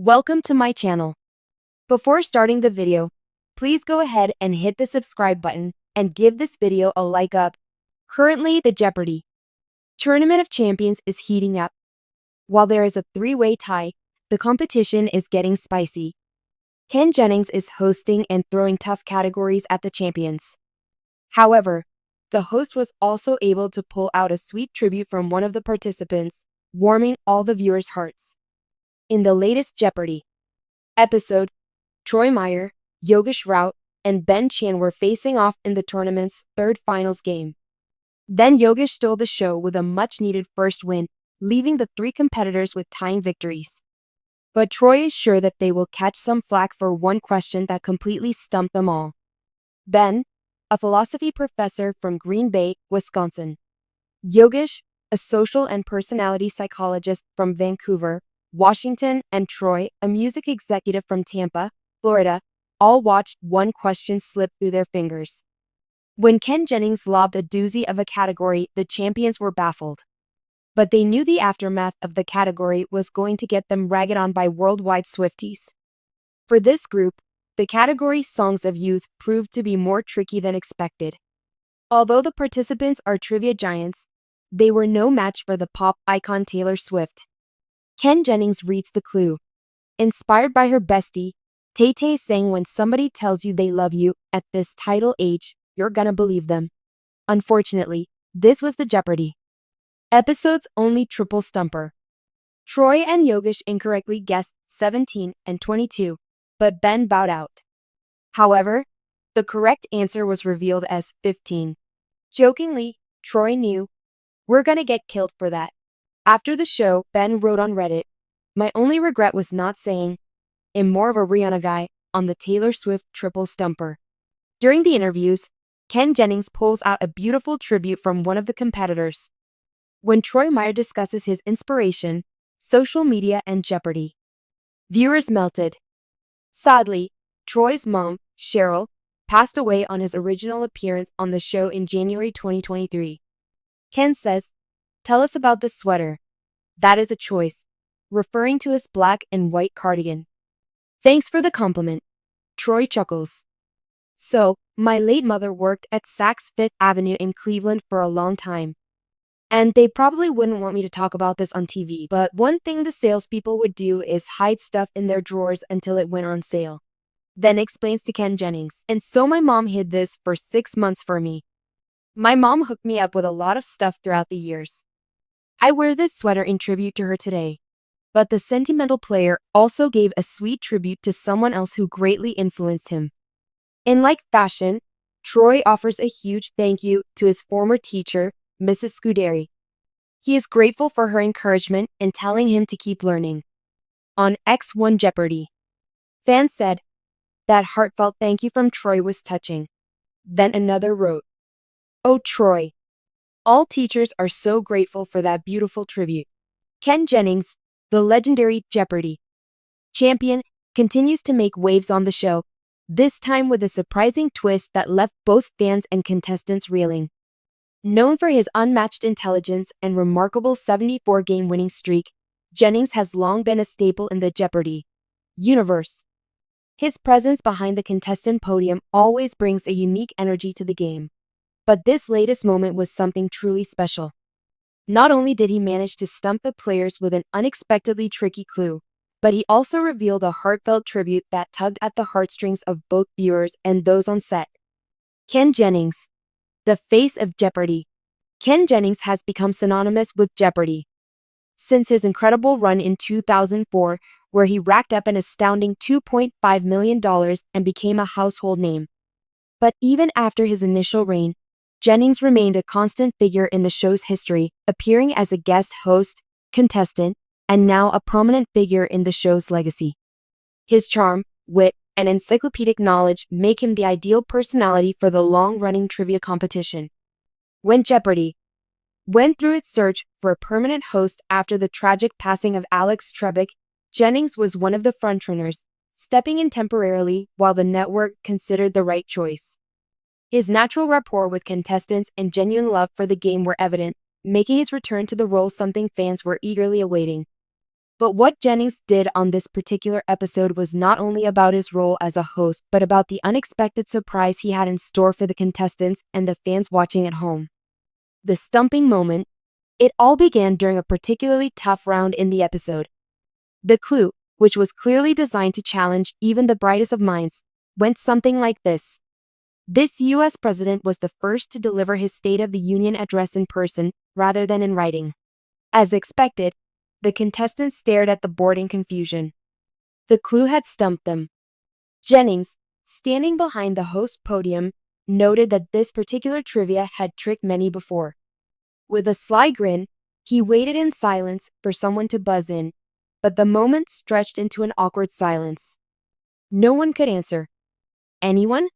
Welcome to my channel. Before starting the video, please go ahead and hit the subscribe button and give this video a like up. Currently, the Jeopardy! Tournament of Champions is heating up. While there is a three-way tie, the competition is getting spicy. Ken Jennings is hosting and throwing tough categories at the champions. However, the host was also able to pull out a sweet tribute from one of the participants, warming all the viewers' hearts. In the latest Jeopardy! Episode, Troy Meyer, Yogesh Raut, and Ben Chan were facing off in the tournament's third finals game. Then Yogesh stole the show with a much-needed first win, leaving the three competitors with tying victories. But Troy is sure that they will catch some flack for one question that completely stumped them all. Ben, a philosophy professor from Green Bay, Wisconsin. Yogesh, a social and personality psychologist from Vancouver, Washington, and Troy, a music executive from Tampa, Florida, all watched one question slip through their fingers. When Ken Jennings lobbed a doozy of a category, the champions were baffled. But they knew the aftermath of the category was going to get them ragged on by worldwide Swifties. For this group, the category Songs of Youth proved to be more tricky than expected. Although the participants are trivia giants, they were no match for the pop icon Taylor Swift. Ken Jennings reads the clue. Inspired by her bestie, Tay-Tay sang "When somebody tells you they love you at this title age, you're gonna believe them." Unfortunately, this was the Jeopardy! Episode's only triple stumper. Troy and Yogesh incorrectly guessed 17 and 22, but Ben bowed out. However, the correct answer was revealed as 15. Jokingly, Troy knew, "We're gonna get killed for that." After the show, Ben wrote on Reddit, "My only regret was not saying, 'I'm more of a Rihanna guy' on the Taylor Swift triple stumper." During the interviews, Ken Jennings pulls out a beautiful tribute from one of the competitors. When Troy Meyer discusses his inspiration, social media, and Jeopardy! Viewers melted. Sadly, Troy's mom, Cheryl, passed away on his original appearance on the show in January 2023. Ken says, "Tell us about this sweater. That is a choice," referring to his black and white cardigan. "Thanks for the compliment." Troy chuckles. "So, my late mother worked at Saks Fifth Avenue in Cleveland for a long time. And they probably wouldn't want me to talk about this on TV, but one thing the salespeople would do is hide stuff in their drawers until it went on sale." Then explains to Ken Jennings, "And so my mom hid this for 6 months for me. My mom hooked me up with a lot of stuff throughout the years. I wear this sweater in tribute to her today." But the sentimental player also gave a sweet tribute to someone else who greatly influenced him. In like fashion, Troy offers a huge thank you to his former teacher, Mrs. Scuderi. He is grateful for her encouragement and telling him to keep learning. On X1 Jeopardy! Fans said, "That heartfelt thank you from Troy was touching." Then another wrote, "Oh Troy. All teachers are so grateful for that beautiful tribute." Ken Jennings, the legendary Jeopardy! Champion, continues to make waves on the show, this time with a surprising twist that left both fans and contestants reeling. Known for his unmatched intelligence and remarkable 74-game winning streak, Jennings has long been a staple in the Jeopardy! Universe. His presence behind the contestant podium always brings a unique energy to the game. But this latest moment was something truly special. Not only did he manage to stump the players with an unexpectedly tricky clue, but he also revealed a heartfelt tribute that tugged at the heartstrings of both viewers and those on set. Ken Jennings, the face of Jeopardy! Ken Jennings has become synonymous with Jeopardy! Since his incredible run in 2004, where he racked up an astounding $2.5 million and became a household name. But even after his initial reign, Jennings remained a constant figure in the show's history, appearing as a guest host, contestant, and now a prominent figure in the show's legacy. His charm, wit, and encyclopedic knowledge make him the ideal personality for the long-running trivia competition. When Jeopardy! Went through its search for a permanent host after the tragic passing of Alex Trebek, Jennings was one of the frontrunners, stepping in temporarily while the network considered the right choice. His natural rapport with contestants and genuine love for the game were evident, making his return to the role something fans were eagerly awaiting. But what Jennings did on this particular episode was not only about his role as a host, but about the unexpected surprise he had in store for the contestants and the fans watching at home. The stumping moment. It all began during a particularly tough round in the episode. The clue, which was clearly designed to challenge even the brightest of minds, went something like this. This U.S. president was the first to deliver his State of the Union address in person rather than in writing. As expected, the contestants stared at the board in confusion. The clue had stumped them. Jennings, standing behind the host podium, noted that this particular trivia had tricked many before. With a sly grin, he waited in silence for someone to buzz in, but the moment stretched into an awkward silence. No one could answer. Anyone?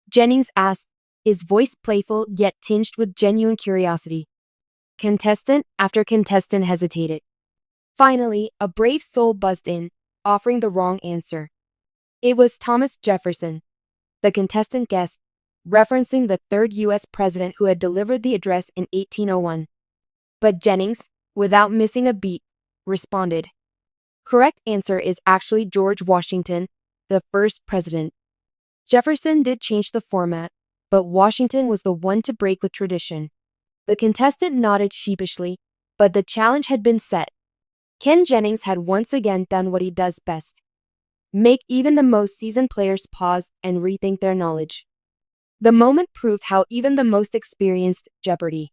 Jennings asked, his voice playful yet tinged with genuine curiosity. Contestant after contestant hesitated. Finally, a brave soul buzzed in, offering the wrong answer. It was Thomas Jefferson, the contestant guessed, referencing the third U.S. president who had delivered the address in 1801. But Jennings, without missing a beat, responded. Correct answer is actually George Washington, the first president. Jefferson did change the format, but Washington was the one to break with tradition. The contestant nodded sheepishly, but the challenge had been set. Ken Jennings had once again done what he does best. Make even the most seasoned players pause and rethink their knowledge. The moment proved how even the most experienced Jeopardy!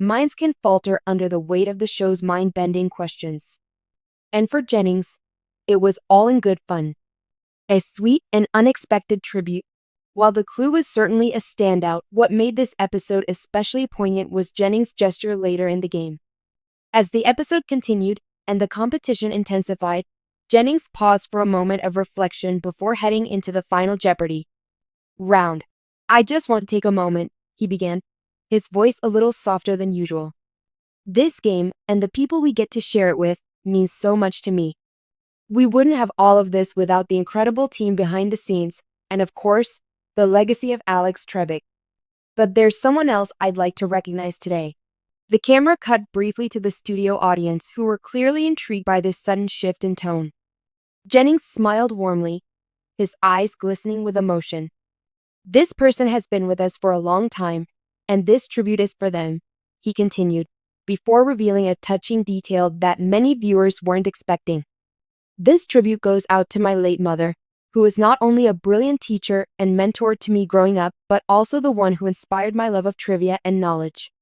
Minds can falter under the weight of the show's mind-bending questions. And for Jennings, it was all in good fun. A sweet and unexpected tribute. While the clue was certainly a standout, what made this episode especially poignant was Jennings' gesture later in the game. As the episode continued and the competition intensified, Jennings paused for a moment of reflection before heading into the Final Jeopardy! Round. I just want to take a moment, he began, his voice a little softer than usual. This game, and the people we get to share it with, means so much to me. We wouldn't have all of this without the incredible team behind the scenes, and of course, the legacy of Alex Trebek. But there's someone else I'd like to recognize today. The camera cut briefly to the studio audience, who were clearly intrigued by this sudden shift in tone. Jennings smiled warmly, his eyes glistening with emotion. This person has been with us for a long time, and this tribute is for them, he continued, before revealing a touching detail that many viewers weren't expecting. This tribute goes out to my late mother, who was not only a brilliant teacher and mentor to me growing up, but also the one who inspired my love of trivia and knowledge.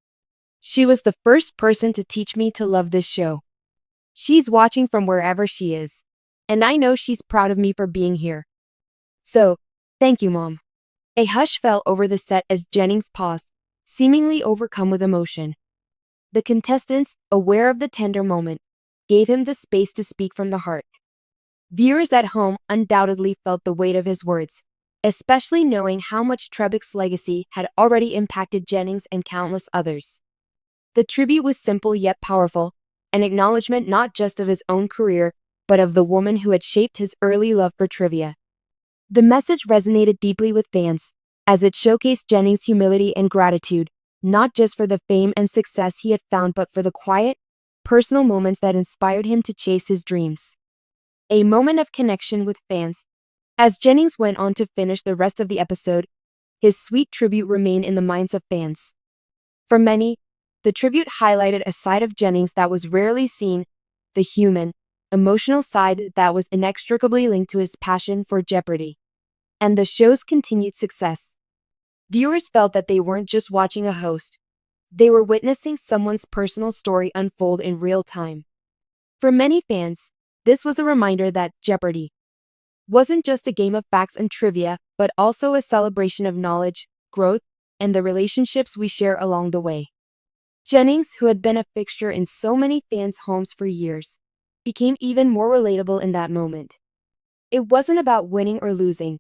She was the first person to teach me to love this show. She's watching from wherever she is, and I know she's proud of me for being here. So, thank you, Mom. A hush fell over the set as Jennings paused, seemingly overcome with emotion. The contestants, aware of the tender moment, gave him the space to speak from the heart. Viewers at home undoubtedly felt the weight of his words, especially knowing how much Trebek's legacy had already impacted Jennings and countless others. The tribute was simple yet powerful, an acknowledgement not just of his own career, but of the woman who had shaped his early love for trivia. The message resonated deeply with fans, as it showcased Jennings' humility and gratitude, not just for the fame and success he had found, but for the quiet, personal moments that inspired him to chase his dreams. A moment of connection with fans. As Jennings went on to finish the rest of the episode, his sweet tribute remained in the minds of fans. For many, the tribute highlighted a side of Jennings that was rarely seen, the human, emotional side that was inextricably linked to his passion for Jeopardy! And the show's continued success. Viewers felt that they weren't just watching a host. They were witnessing someone's personal story unfold in real time. For many fans, this was a reminder that Jeopardy! Wasn't just a game of facts and trivia, but also a celebration of knowledge, growth, and the relationships we share along the way. Jennings, who had been a fixture in so many fans' homes for years, became even more relatable in that moment. It wasn't about winning or losing.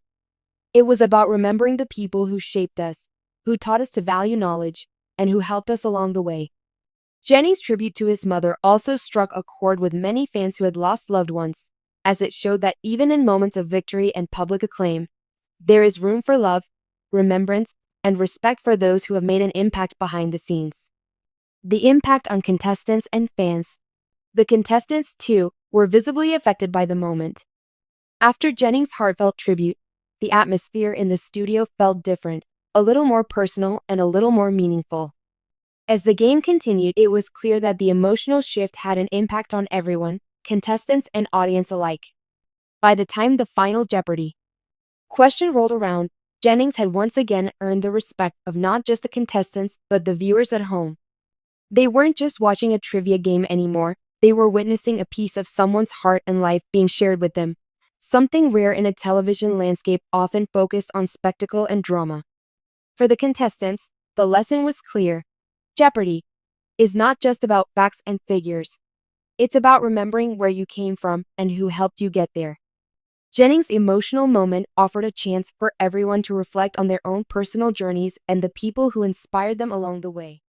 It was about remembering the people who shaped us, who taught us to value knowledge, and who helped us along the way. Jennings' tribute to his mother also struck a chord with many fans who had lost loved ones, as it showed that even in moments of victory and public acclaim, there is room for love, remembrance, and respect for those who have made an impact behind the scenes. The impact on contestants and fans. The contestants, too, were visibly affected by the moment. After Jennings' heartfelt tribute, the atmosphere in the studio felt different, a little more personal and a little more meaningful. As the game continued, it was clear that the emotional shift had an impact on everyone, contestants and audience alike. By the time the Final Jeopardy question rolled around, Jennings had once again earned the respect of not just the contestants but the viewers at home. They weren't just watching a trivia game anymore, they were witnessing a piece of someone's heart and life being shared with them, something rare in a television landscape often focused on spectacle and drama. For the contestants, the lesson was clear. Jeopardy is not just about facts and figures. It's about remembering where you came from and who helped you get there. Jennings' emotional moment offered a chance for everyone to reflect on their own personal journeys and the people who inspired them along the way.